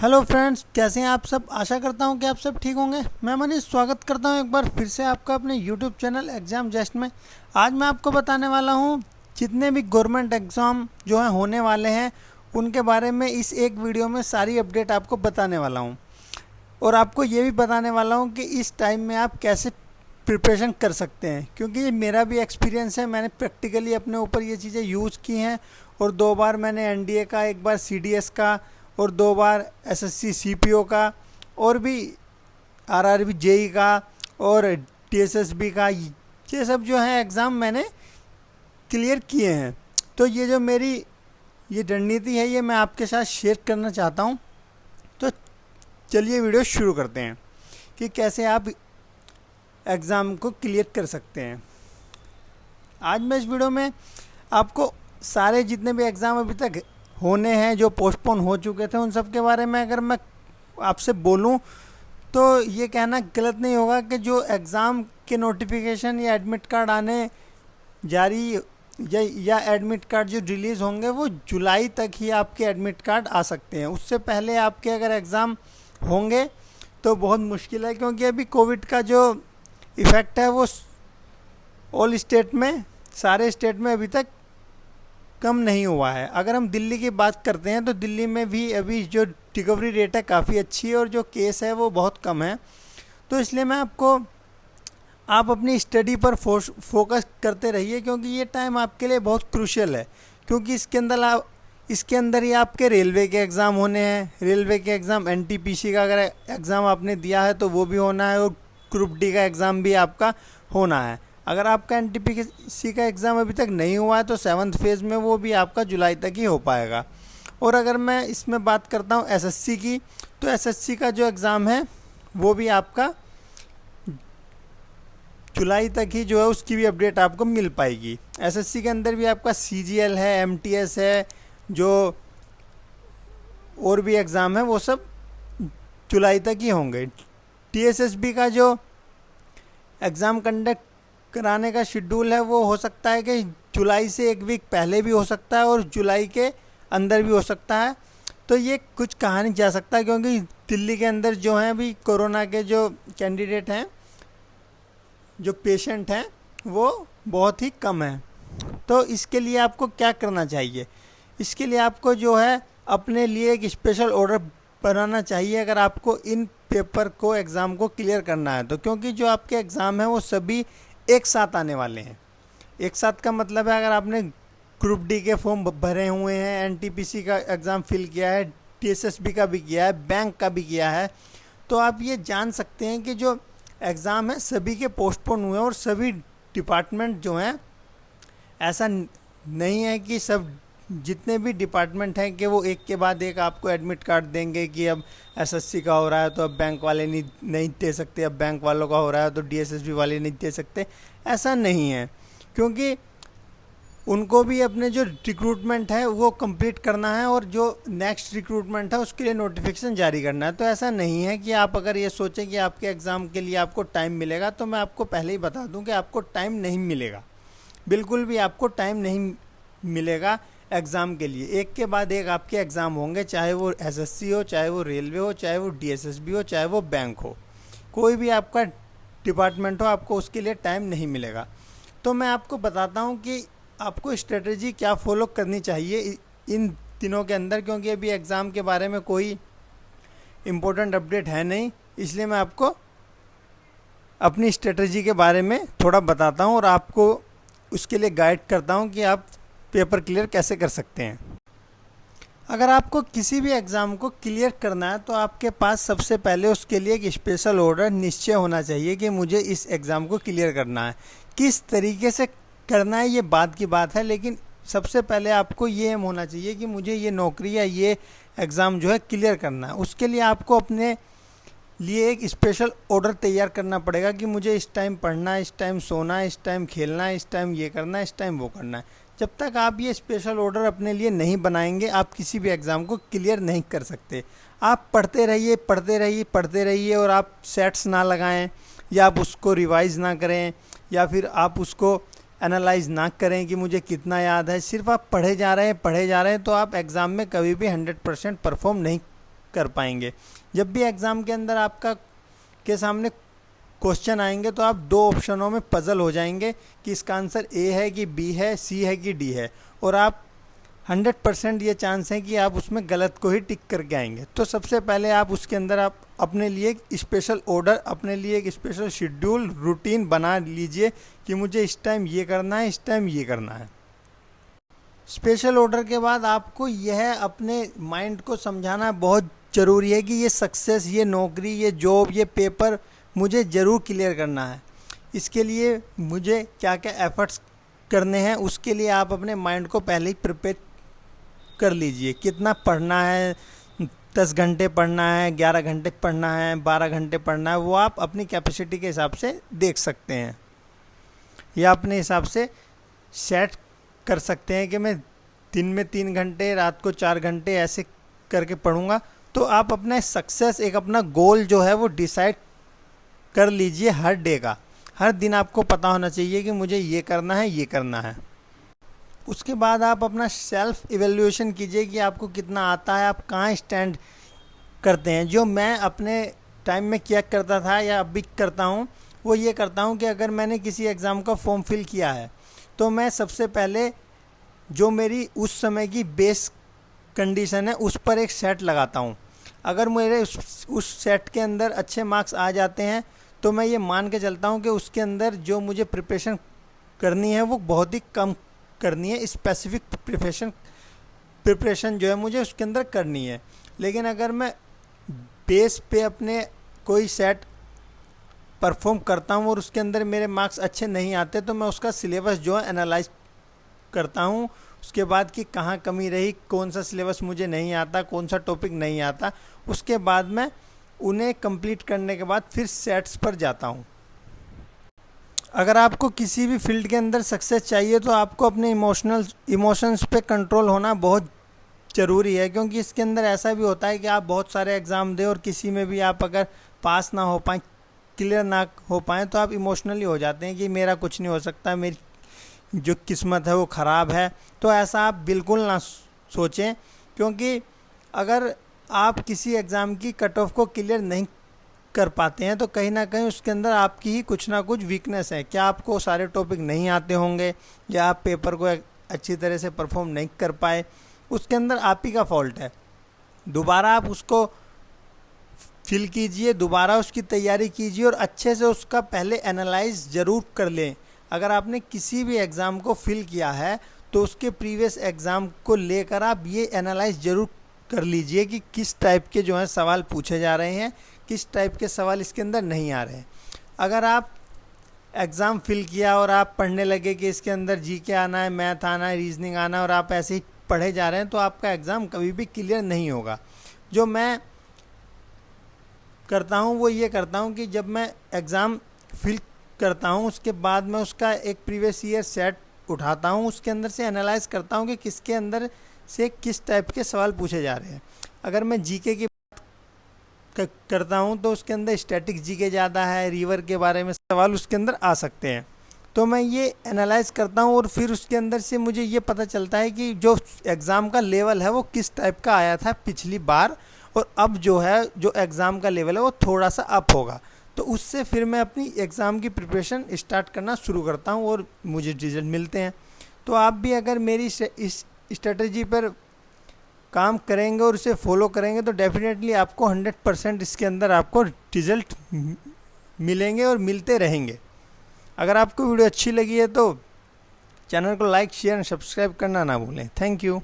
Hello friends, कैसे हैं आप सब। आशा करता हूं कि आप सब ठीक होंगे। मैं मनीष स्वागत करता हूं एक बार फिर से आपका अपने यूट्यूब चैनल एग्ज़ाम जस्ट में। आज मैं आपको बताने वाला हूं जितने भी गवर्नमेंट एग्ज़ाम जो है होने वाले हैं उनके बारे में इस एक वीडियो में सारी अपडेट आपको बताने वाला हूं। और आपको ये भी बताने वाला हूं कि इस टाइम में आप कैसे प्रिपरेशन कर सकते हैं, क्योंकि ये मेरा भी एक्सपीरियंस है। मैंने प्रैक्टिकली अपने ऊपर ये चीज़ें यूज़ की हैं और 2 बार मैंने एनडीए का, 1 बार सीडीएस का और 2 बार एसएससी सीपीओ का और भी आरआरबी जेई का और टीएसएसबी का, ये सब जो है एग्ज़ाम मैंने क्लियर किए हैं। तो ये जो मेरी ये रणनीति है ये मैं आपके साथ शेयर करना चाहता हूँ। तो चलिए वीडियो शुरू करते हैं कि कैसे आप एग्ज़ाम को क्लियर कर सकते हैं। आज मैं इस वीडियो में आपको सारे जितने भी एग्ज़ाम अभी तक होने हैं जो पोस्टपोन हो चुके थे उन सब के बारे में अगर मैं आपसे बोलूं तो ये कहना गलत नहीं होगा कि जो एग्ज़ाम के नोटिफिकेशन या एडमिट कार्ड आने जारी या एडमिट कार्ड जो रिलीज़ होंगे वो जुलाई तक ही आपके एडमिट कार्ड आ सकते हैं। उससे पहले आपके अगर एग्ज़ाम होंगे तो बहुत मुश्किल है, क्योंकि अभी कोविड का जो इफ़ेक्ट है वो ऑल स्टेट में, सारे स्टेट में अभी तक कम नहीं हुआ है। अगर हम दिल्ली की बात करते हैं तो दिल्ली में भी अभी जो रिकवरी रेट है काफ़ी अच्छी है और जो केस है वो बहुत कम है। तो इसलिए मैं आप अपनी स्टडी पर फोकस करते रहिए, क्योंकि ये टाइम आपके लिए बहुत क्रूशियल है। क्योंकि इसके अंदर ही आपके रेलवे के एग्ज़ाम होने हैं। रेलवे के एग्ज़ाम एनटीपीसी का अगर एग्ज़ाम आपने दिया है तो वो भी होना है और ग्रुप डी का एग्ज़ाम भी आपका होना है। अगर आपका एनटीपीसी का एग्ज़ाम अभी तक नहीं हुआ है तो 7th फेज़ में वो भी आपका जुलाई तक ही हो पाएगा। और अगर मैं इसमें बात करता हूँ एसएससी की, तो एसएससी का जो एग्ज़ाम है वो भी आपका जुलाई तक ही जो है उसकी भी अपडेट आपको मिल पाएगी। एसएससी के अंदर भी आपका सीजीएल है, एमटीएस है, जो और भी एग्ज़ाम है वो सब जुलाई तक ही होंगे। टीएसएसबी का जो एग्ज़ाम कंडक्ट कराने का शेड्यूल है वो हो सकता है कि जुलाई से 1 वीक पहले भी हो सकता है और जुलाई के अंदर भी हो सकता है। तो ये कुछ कहा नहीं जा सकता, क्योंकि दिल्ली के अंदर जो हैं अभी कोरोना के जो कैंडिडेट हैं, जो पेशेंट हैं वो बहुत ही कम है। तो इसके लिए आपको क्या करना चाहिए, इसके लिए आपको जो है अपने लिए एक स्पेशल ऑर्डर बनाना चाहिए अगर आपको इन पेपर को, एग्ज़ाम को क्लियर करना है तो। क्योंकि जो आपके एग्ज़ाम हैं वो सभी एक साथ आने वाले हैं। एक साथ का मतलब है, अगर आपने ग्रुप डी के फॉर्म भरे हुए हैं, एनटीपीसी का एग्ज़ाम फिल किया है, टीएसएसबी का भी किया है, बैंक का भी किया है, तो आप ये जान सकते हैं कि जो एग्ज़ाम है सभी के पोस्टपोन हुए हैं। और सभी डिपार्टमेंट जो हैं, ऐसा नहीं है कि सब जितने भी डिपार्टमेंट हैं कि वो एक के बाद एक आपको एडमिट कार्ड देंगे कि अब एसएससी का हो रहा है तो अब बैंक वाले नहीं दे सकते, अब बैंक वालों का हो रहा है तो डीएसएसबी वाले नहीं दे सकते। ऐसा नहीं है, क्योंकि उनको भी अपने जो रिक्रूटमेंट है वो कंप्लीट करना है और जो नेक्स्ट रिक्रूटमेंट है उसके लिए नोटिफिकेशन जारी करना है। तो ऐसा नहीं है कि आप अगर ये सोचें कि आपके एग्ज़ाम के लिए आपको टाइम मिलेगा, तो मैं आपको पहले ही बता दूं कि आपको टाइम नहीं मिलेगा। बिल्कुल भी आपको टाइम नहीं मिलेगा एग्ज़ाम के लिए। एक के बाद एक आपके एग्ज़ाम होंगे, चाहे वो एसएससी हो, चाहे वो रेलवे हो, चाहे वो डीएसएसबी हो, चाहे वो बैंक हो, कोई भी आपका डिपार्टमेंट हो, आपको उसके लिए टाइम नहीं मिलेगा। तो मैं आपको बताता हूँ कि आपको स्ट्रेटजी क्या फॉलो करनी चाहिए इन दिनों के अंदर, क्योंकि अभी एग्ज़ाम के बारे में कोई इम्पोर्टेंट अपडेट है नहीं। इसलिए मैं आपको अपनी स्ट्रेटजी के बारे में थोड़ा बताता हूँ और आपको उसके लिए गाइड करता हूँ कि आप पेपर क्लियर कैसे कर सकते हैं। अगर आपको किसी भी एग्ज़ाम को क्लियर करना है तो आपके पास सबसे पहले उसके लिए एक स्पेशल ऑर्डर निश्चय होना चाहिए कि मुझे इस एग्ज़ाम को क्लियर करना है। किस तरीके से करना है ये बाद की बात है, लेकिन सबसे पहले आपको ये एम होना चाहिए कि मुझे ये नौकरी या ये एग्ज़ाम जो है क्लियर करना है। उसके लिए आपको अपने लिए एक स्पेशल ऑर्डर तैयार करना पड़ेगा कि मुझे इस टाइम पढ़ना है, इस टाइम सोना है, इस टाइम खेलना है, इस टाइम ये करना है, इस टाइम वो करना है। जब तक आप ये स्पेशल ऑर्डर अपने लिए नहीं बनाएंगे आप किसी भी एग्ज़ाम को क्लियर नहीं कर सकते। आप पढ़ते रहिए, पढ़ते रहिए, पढ़ते रहिए और आप सेट्स ना लगाएं या आप उसको रिवाइज़ ना करें या फिर आप उसको एनालाइज ना करें कि मुझे कितना याद है। सिर्फ आप पढ़े जा रहे हैं, तो आप एग्ज़ाम में कभी भी 100% परफॉर्म नहीं कर पाएंगे। जब भी एग्ज़ाम के अंदर आपका के सामने क्वेश्चन आएंगे तो आप दो ऑप्शनों में पजल हो जाएंगे कि इसका आंसर ए है कि बी है, सी है कि डी है, और आप 100% ये चांस है कि आप उसमें गलत को ही टिक करके आएंगे। तो सबसे पहले आप उसके अंदर आप अपने लिए एक स्पेशल ऑर्डर, अपने लिए एक स्पेशल शेड्यूल, रूटीन बना लीजिए कि मुझे इस टाइम ये करना है, इस टाइम ये करना है। स्पेशल ऑर्डर के बाद आपको यह अपने माइंड को समझाना बहुत ज़रूरी है कि ये सक्सेस, ये नौकरी, ये जॉब, ये पेपर मुझे ज़रूर क्लियर करना है। इसके लिए मुझे क्या क्या एफर्ट्स करने हैं, उसके लिए आप अपने माइंड को पहले ही प्रिपेयर कर लीजिए। कितना पढ़ना है, 10 घंटे पढ़ना है, 11 घंटे पढ़ना है, 12 घंटे पढ़ना है, वो आप अपनी कैपेसिटी के हिसाब से देख सकते हैं या अपने हिसाब से सेट कर सकते हैं कि मैं दिन में 3 घंटे, रात को 4 घंटे ऐसे करके पढ़ूंगा। तो आप अपना सक्सेस, एक अपना गोल जो है वो डिसाइड कर लीजिए हर डे का। हर दिन आपको पता होना चाहिए कि मुझे ये करना है, ये करना है। उसके बाद आप अपना सेल्फ इवैल्यूएशन कीजिए कि आपको कितना आता है, आप कहाँ स्टैंड करते हैं। जो मैं अपने टाइम में किया करता था या अभी करता हूँ, वो ये करता हूँ कि अगर मैंने किसी एग्ज़ाम का फॉर्म फिल किया है तो मैं सबसे पहले जो मेरी उस समय की बेस कंडीशन है उस पर एक सेट लगाता हूँ। अगर मेरे उस सेट के अंदर अच्छे मार्क्स आ जाते हैं तो मैं ये मान के चलता हूँ कि उसके अंदर जो मुझे प्रिपरेशन करनी है वो बहुत ही कम करनी है। स्पेसिफिक प्रिपरेशन जो है मुझे उसके अंदर करनी है। लेकिन अगर मैं बेस पे अपने कोई सेट परफॉर्म करता हूँ और उसके अंदर मेरे मार्क्स अच्छे नहीं आते तो मैं उसका सिलेबस जो है एनालाइज करता हूँ। उसके बाद कि कहाँ कमी रही, कौन सा सिलेबस मुझे नहीं आता, कौन सा टॉपिक नहीं आता, उसके बाद मैं उन्हें कंप्लीट करने के बाद फिर सेट्स पर जाता हूँ। अगर आपको किसी भी फील्ड के अंदर सक्सेस चाहिए तो आपको अपने इमोशंस पे कंट्रोल होना बहुत ज़रूरी है, क्योंकि इसके अंदर ऐसा भी होता है कि आप बहुत सारे एग्ज़ाम दें और किसी में भी आप अगर पास ना हो पाएँ, क्लियर ना हो पाएँ, तो आप इमोशनली हो जाते हैं कि मेरा कुछ नहीं हो सकता, मेरी जो किस्मत है वो ख़राब है। तो ऐसा आप बिल्कुल ना सोचें, क्योंकि अगर आप किसी एग्ज़ाम की कट ऑफ को क्लियर नहीं कर पाते हैं तो कहीं ना कहीं उसके अंदर आपकी ही कुछ ना कुछ वीकनेस है। क्या आपको सारे टॉपिक नहीं आते होंगे या आप पेपर को अच्छी तरह से परफॉर्म नहीं कर पाए, उसके अंदर आप ही का फॉल्ट है। दोबारा आप उसको फिल कीजिए, दोबारा उसकी तैयारी कीजिए और अच्छे से उसका पहले एनालाइज ज़रूर कर लें। अगर आपने किसी भी एग्ज़ाम को फिल किया है तो उसके प्रीवियस एग्ज़ाम को लेकर आप ये एनालाइज ज़रूर कर लीजिए कि किस टाइप के जो हैं सवाल पूछे जा रहे हैं, किस टाइप के सवाल इसके अंदर नहीं आ रहे हैं। अगर आप एग्ज़ाम फिल किया और आप पढ़ने लगे कि इसके अंदर जीके आना है, मैथ आना है, रीजनिंग आना है और आप ऐसे ही पढ़े जा रहे हैं तो आपका एग्ज़ाम कभी भी क्लियर नहीं होगा। जो मैं करता हूँ वो ये करता हूँ कि जब मैं एग्ज़ाम फिल करता हूँ उसके बाद मैं उसका एक प्रीवियस ईयर सेट उठाता हूँ, उसके अंदर से एनालाइज करता हूँ कि किसके अंदर से किस टाइप के सवाल पूछे जा रहे हैं। अगर मैं जीके की बात करता हूँ तो उसके अंदर स्टैटिक जीके ज़्यादा है, रिवर के बारे में सवाल उसके अंदर आ सकते हैं। तो मैं ये एनालाइज करता हूँ और फिर उसके अंदर से मुझे ये पता चलता है कि जो एग्ज़ाम का लेवल है वो किस टाइप का आया था पिछली बार और अब जो है जो एग्ज़ाम का लेवल है वो थोड़ा सा अप होगा। तो उससे फिर मैं अपनी एग्ज़ाम की प्रिपरेशन स्टार्ट करना शुरू करता हूँ और मुझे रिजल्ट मिलते हैं। तो आप भी अगर मेरी इस स्ट्रेटजी पर काम करेंगे और उसे फॉलो करेंगे तो डेफिनेटली आपको 100% इसके अंदर आपको रिज़ल्ट मिलेंगे और मिलते रहेंगे। अगर आपको वीडियो अच्छी लगी है तो चैनल को लाइक, शेयर और सब्सक्राइब करना ना भूलें। Thank you.